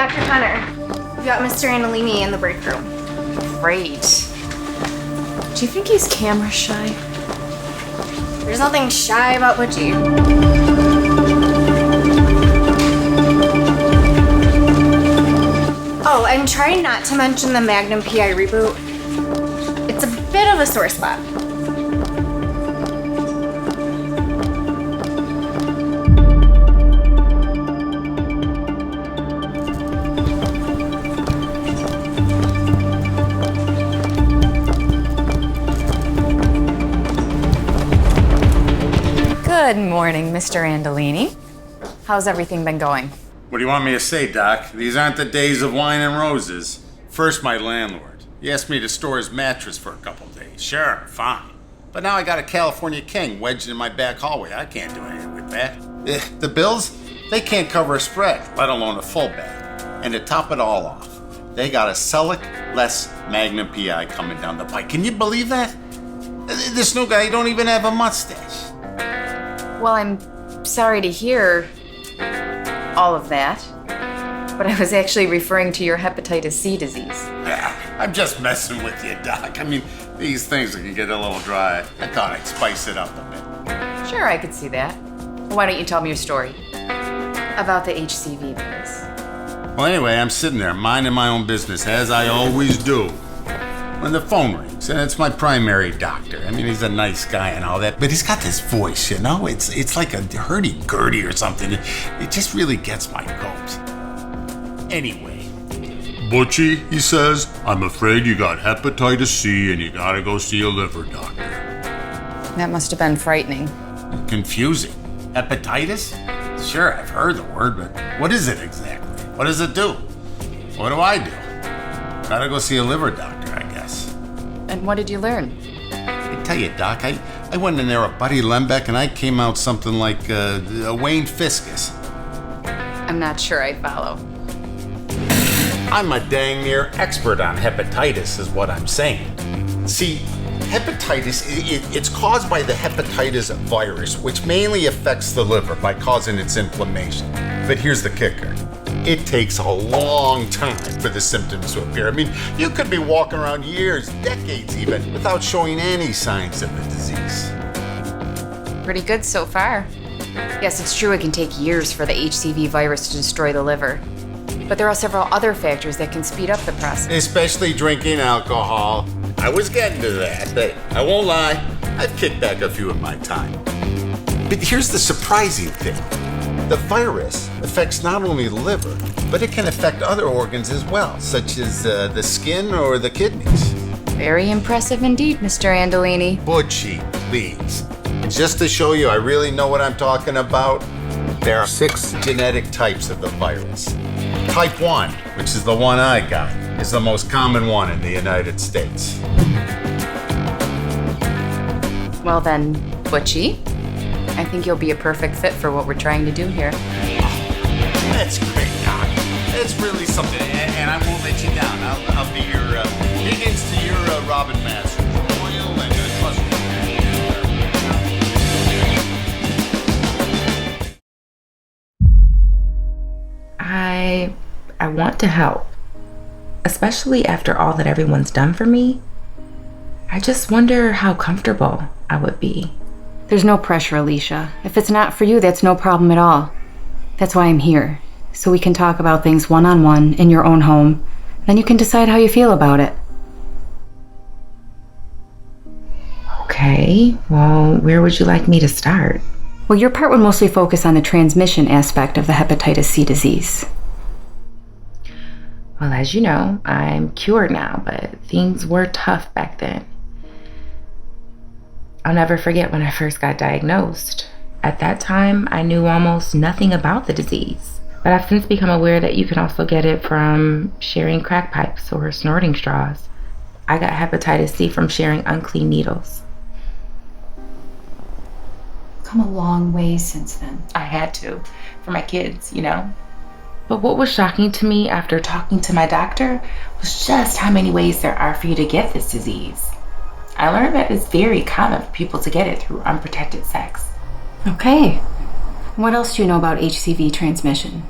Dr. Connor, we got Mr. Annalini in the break room. Great. Do you think he's camera shy? There's nothing shy about Butchie. Oh, I'm trying not to mention the Magnum PI reboot. It's a bit of a sore spot. Good morning, Mr. Andolini. How's everything been going? What do you want me to say, Doc? These aren't the days of wine and roses. First, my landlord. He asked me to store his mattress for a couple days. Sure, fine. But now I got a California King wedged in my back hallway. I can't do anything with that. The bills, they can't cover a spread, let alone a full bag. And to top it all off, they got a Selleck-less Magnum PI coming down the pike. Can you believe that? This new guy don't even have a mustache. Well, I'm sorry to hear all of that, but I was actually referring to your hepatitis C disease. Yeah, I'm just messing with you, Doc. I mean, these things can get a little dry. I thought I'd spice it up a bit. Sure, I could see that. Why don't you tell me your story about the HCV virus? Well, anyway, I'm sitting there minding my own business, as I always do, when the phone rings, and it's my primary doctor. I mean, he's a nice guy and all that, but he's got this voice, you know? It's like a hurdy-gurdy or something. It just really gets my goat. Anyway. Butchie, he says, I'm afraid you got hepatitis C and you gotta go see a liver doctor. That must have been frightening. Confusing. Hepatitis? Sure, I've heard the word, but what is it exactly? What does it do? What do I do? Gotta go see a liver doctor, I guess. And what did you learn? I tell you, Doc, I went in there with Buddy Lembeck and I came out something like a Wayne Fiscus. I'm not sure I follow. I'm a dang near expert on hepatitis, is what I'm saying. See, hepatitis, it's caused by the hepatitis virus, which mainly affects the liver by causing its inflammation. But here's the kicker. It takes a long time for the symptoms to appear. I mean, you could be walking around years, decades even, without showing any signs of the disease. Pretty good so far. Yes, it's true it can take years for the HCV virus to destroy the liver. But there are several other factors that can speed up the process. Especially drinking alcohol. I was getting to that, but I won't lie, I've kicked back a few in my time. But here's the surprising thing. The virus affects not only the liver, but it can affect other organs as well, such as the skin or the kidneys. Very impressive indeed, Mr. Andolini. Butchie, please. And just to show you I really know what I'm talking about, there are 6 genetic types of the virus. Type 1, which is the one I got, is the most common one in the United States. Well then, Butchie, I think you'll be a perfect fit for what we're trying to do here. That's great, Doc. That's really something, and I won't let you down. I'll be your Higgins to your Robin Masters. Loyal and trustworthy. I want to help, especially after all that everyone's done for me. I just wonder how comfortable I would be. There's no pressure, Alicia. If it's not for you, that's no problem at all. That's why I'm here, so we can talk about things one-on-one in your own home. Then you can decide how you feel about it. Okay, well, where would you like me to start? Well, your part would mostly focus on the transmission aspect of the hepatitis C disease. Well, as you know, I'm cured now, but things were tough back then. I'll never forget when I first got diagnosed. At that time, I knew almost nothing about the disease, but I've since become aware that you can also get it from sharing crack pipes or snorting straws. I got hepatitis C from sharing unclean needles. Come a long way since then. I had to, for my kids, you know. But what was shocking to me after talking to my doctor was just how many ways there are for you to get this disease. I learned that it's very common for people to get it through unprotected sex. Okay. What else do you know about HCV transmission?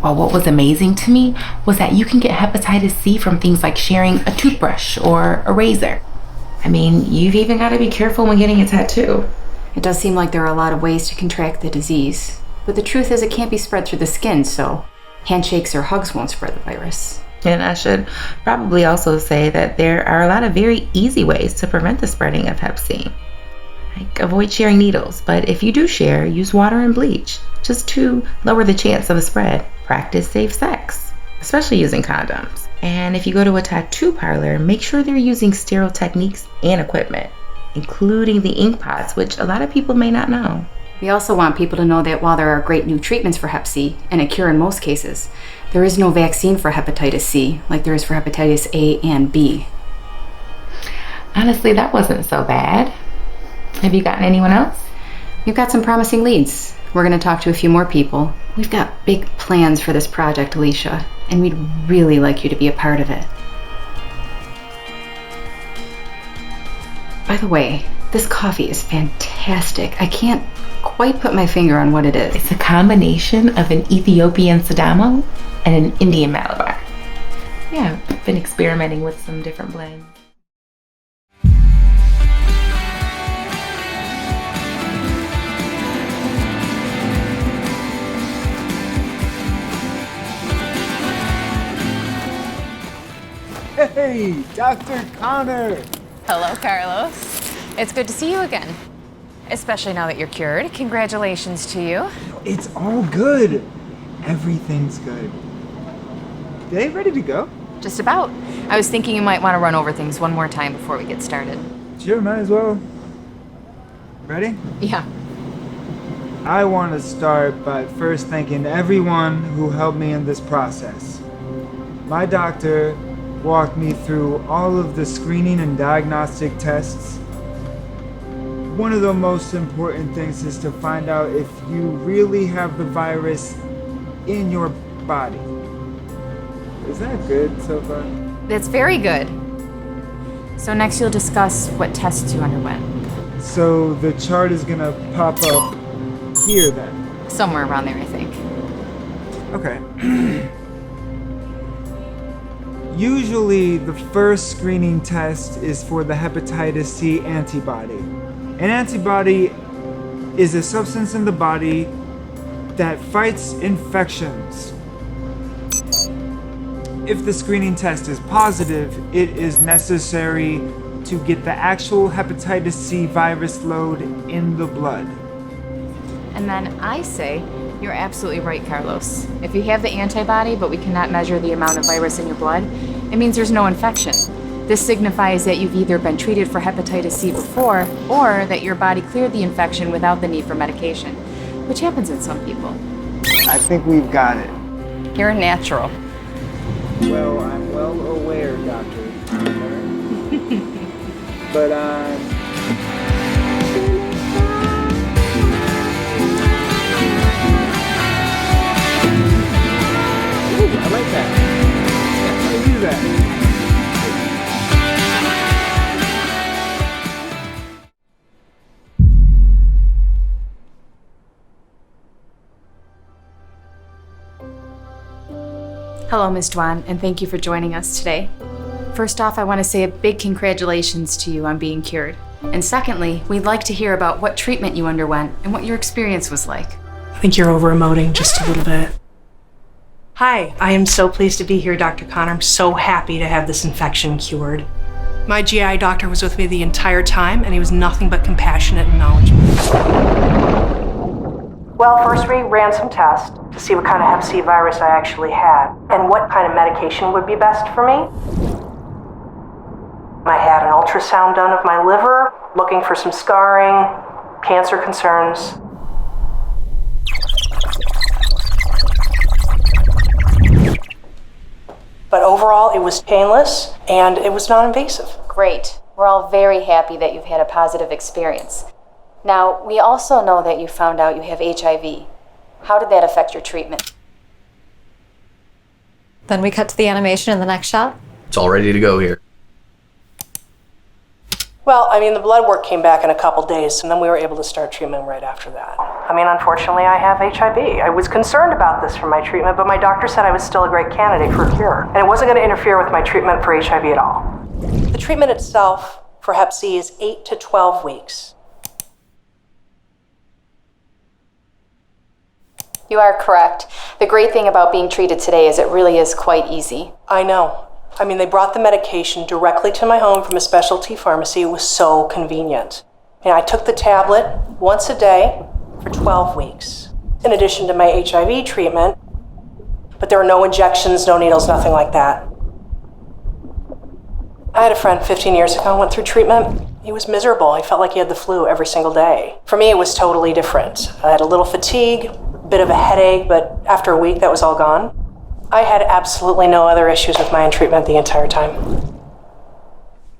Well, what was amazing to me was that you can get hepatitis C from things like sharing a toothbrush or a razor. I mean, you've even got to be careful when getting a tattoo. It does seem like there are a lot of ways to contract the disease, but the truth is it can't be spread through the skin, so handshakes or hugs won't spread the virus. And I should probably also say that there are a lot of very easy ways to prevent the spreading of Hep C. Like, avoid sharing needles, but if you do share, use water and bleach, just to lower the chance of a spread. Practice safe sex, especially using condoms. And if you go to a tattoo parlor, make sure they're using sterile techniques and equipment, including the ink pots, which a lot of people may not know. We also want people to know that while there are great new treatments for Hep C, and a cure in most cases, there is no vaccine for hepatitis C like there is for hepatitis A and B. Honestly, that wasn't so bad. Have you gotten anyone else? We've got some promising leads. We're going to talk to a few more people. We've got big plans for this project, Alicia, and we'd really like you to be a part of it. By the way, this coffee is fantastic. I can't quite put my finger on what it is. It's a combination of an Ethiopian Sidamo and an Indian Malabar. Yeah, I've been experimenting with some different blends. Hey, Dr. Connor! Hello, Carlos. It's good to see you again. Especially now that you're cured. Congratulations to you. It's all good. Everything's good. They ready to go? Just about. I was thinking you might want to run over things one more time before we get started. Sure, might as well. Ready? Yeah. I want to start by first thanking everyone who helped me in this process. My doctor walked me through all of the screening and diagnostic tests. One of the most important things is to find out if you really have the virus in your body. Is that good so far? That's very good. So next you'll discuss what tests you underwent. So the chart is gonna pop up here then. Somewhere around there, I think. Okay. Usually the first screening test is for the hepatitis C antibody. An antibody is a substance in the body that fights infections. If the screening test is positive, it is necessary to get the actual hepatitis C virus load in the blood. And then I say, you're absolutely right, Carlos. If you have the antibody, but we cannot measure the amount of virus in your blood, it means there's no infection. This signifies that you've either been treated for hepatitis C before, or that your body cleared the infection without the need for medication, which happens in some people. I think we've got it. You're a natural. Well, I'm well aware, Doctor. But Ooh, I like that. How do you do that? Hello, Ms. Dwan, and thank you for joining us today. First off, I want to say a big congratulations to you on being cured. And secondly, we'd like to hear about what treatment you underwent and what your experience was like. I think you're over-emoting just a little bit. Hi, I am so pleased to be here, Dr. Connor. I'm so happy to have this infection cured. My GI doctor was with me the entire time, and he was nothing but compassionate and knowledgeable. Well, first we ran some tests to see what kind of Hep C virus I actually had, and what kind of medication would be best for me. I had an ultrasound done of my liver, looking for some scarring, cancer concerns. But overall, it was painless, and it was non-invasive. Great. We're all very happy that you've had a positive experience. Now, we also know that you found out you have HIV. How did that affect your treatment? Then we cut to the animation in the next shot. It's all ready to go here. Well, I mean, the blood work came back in a couple days, and then we were able to start treatment right after that. I mean, unfortunately, I have HIV. I was concerned about this for my treatment, but my doctor said I was still a great candidate for a cure, and it wasn't going to interfere with my treatment for HIV at all. The treatment itself for Hep C is 8 to 12 weeks. You are correct. The great thing about being treated today is it really is quite easy. I know. I mean, they brought the medication directly to my home from a specialty pharmacy. It was so convenient. And I took the tablet once a day for 12 weeks, in addition to my HIV treatment. But there were no injections, no needles, nothing like that. I had a friend 15 years ago who went through treatment. He was miserable. He felt like he had the flu every single day. For me, it was totally different. I had a little fatigue, a bit of a headache, but after a week, that was all gone. I had absolutely no other issues with my treatment the entire time.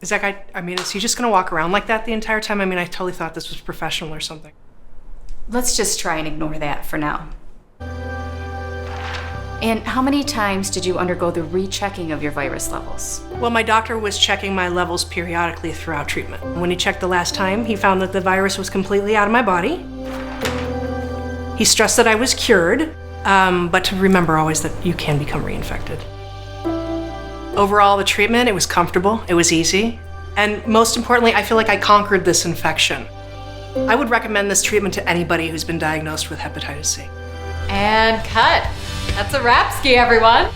Is that guy, I mean, is he just gonna walk around like that the entire time? I mean, I totally thought this was professional or something. Let's just try and ignore that for now. And how many times did you undergo the rechecking of your virus levels? Well, my doctor was checking my levels periodically throughout treatment. When he checked the last time, he found that the virus was completely out of my body. He stressed that I was cured, but to remember always that you can become reinfected. Overall, the treatment, it was comfortable, it was easy, and most importantly, I feel like I conquered this infection. I would recommend this treatment to anybody who's been diagnosed with hepatitis C. And cut. That's a wrap ski, everyone.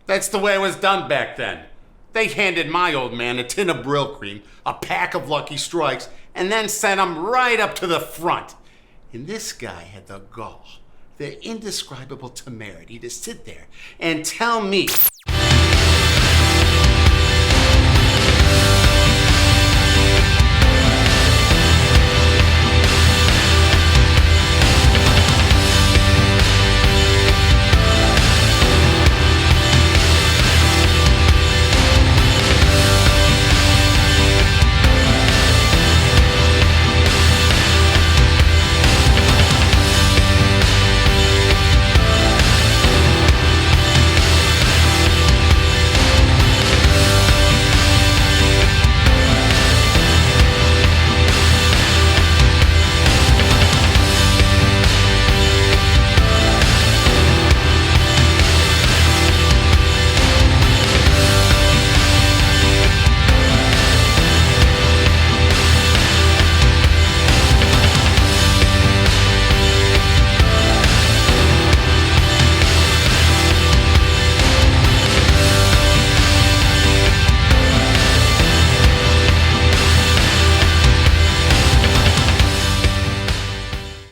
That's the way it was done back then. They handed my old man a tin of Brill Cream, a pack of Lucky Strikes, and then sent him right up to the front. And this guy had the gall, the indescribable temerity to sit there and tell me